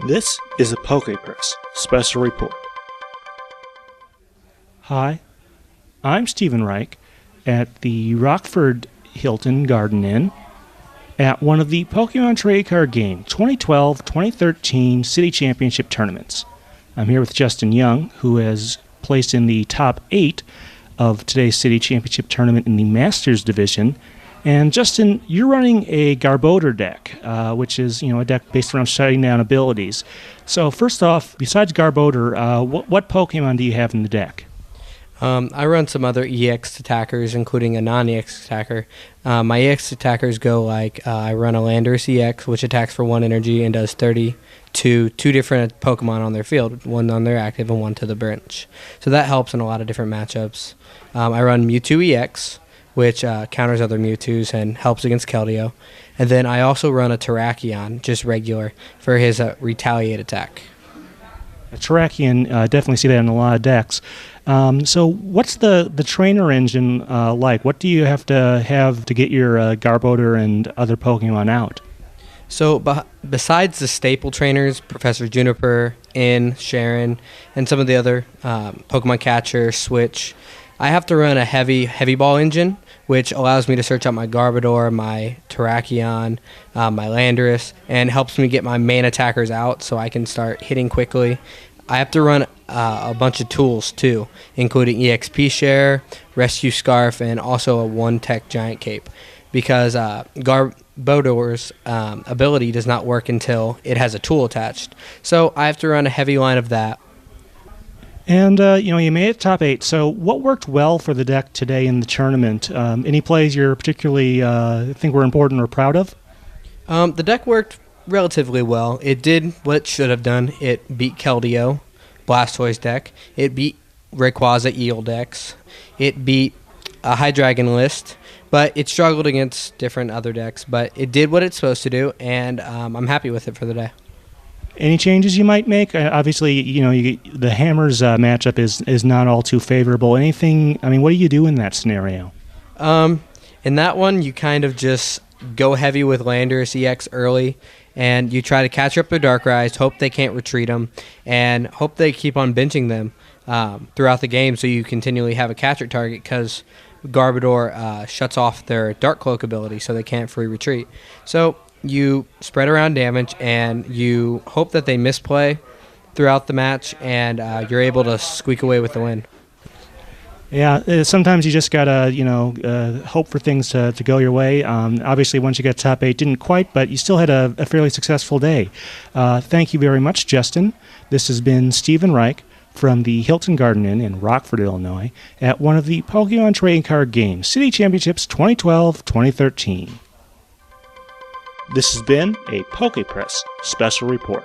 This is a PokePress special report. Hi, I'm Stephen Reich at the Rockford Hilton Garden Inn at one of the Pokemon Trading Card Game 2012-2013 City Championship tournaments. I'm here with Justin Young, who has placed in the top 8 of today's City Championship tournament in the Masters division. And Justin, you're running a Garbodor deck, which is a deck based around shutting down abilities. So first off, besides Garbodor, what Pokemon do you have in the deck? I run some other EX attackers, including a non-EX attacker. My EX attackers go like I run a Landorus EX, which attacks for 1 energy and does 30 to 2 different Pokemon on their field, 1 on their active and 1 to the bench. So that helps in a lot of different matchups. I run Mewtwo EX, which counters other Mewtwo's and helps against Keldeo. And then I also run a Terrakion, just regular, for his retaliate attack. A Terrakion, definitely see that in a lot of decks. So what's the trainer engine like? What do you have to get your Garbodor and other Pokemon out? So besides the staple trainers, Professor Juniper, Sharon, and some of the other Pokemon Catcher, Switch, I have to run a heavy ball engine, which allows me to search out my Garbodor, my Terrakion, my Landorus, and helps me get my main attackers out so I can start hitting quickly. I have to run a bunch of tools too, including EXP Share, Rescue Scarf, and also a 1-Tech Giant Cape, because Garbodor's ability does not work until it has a tool attached. So I have to run a heavy line of that. And, you made it top 8, so what worked well for the deck today in the tournament? Any plays you're particularly think were important or proud of? The deck worked relatively well. It did what it should have done. It beat Keldeo, Blastoise deck. It beat Rayquaza Eel decks. It beat a Hydreigon list, but it struggled against different other decks. But it did what it's supposed to do, and I'm happy with it for the day. Any changes you might make? Obviously, the Hammers matchup is not all too favorable. Anything? What do you do in that scenario? In that one, you kind of just go heavy with Landorus EX early, and you try to catch up their Darkrai, hope they can't retreat them, and hope they keep on benching them throughout the game so you continually have a catcher target, because Garbodor shuts off their Dark Cloak ability so they can't free retreat. So you spread around damage, and you hope that they misplay throughout the match, and you're able to squeak away with the win. Yeah, sometimes you just gotta, hope for things to go your way. Obviously, once you get top 8, didn't quite, but you still had a fairly successful day. Thank you very much, Justin. This has been Stephen Reich from the Hilton Garden Inn in Rockford, Illinois, at one of the Pokemon Trading Card Game City Championships 2012-2013. This has been a PokePress special report.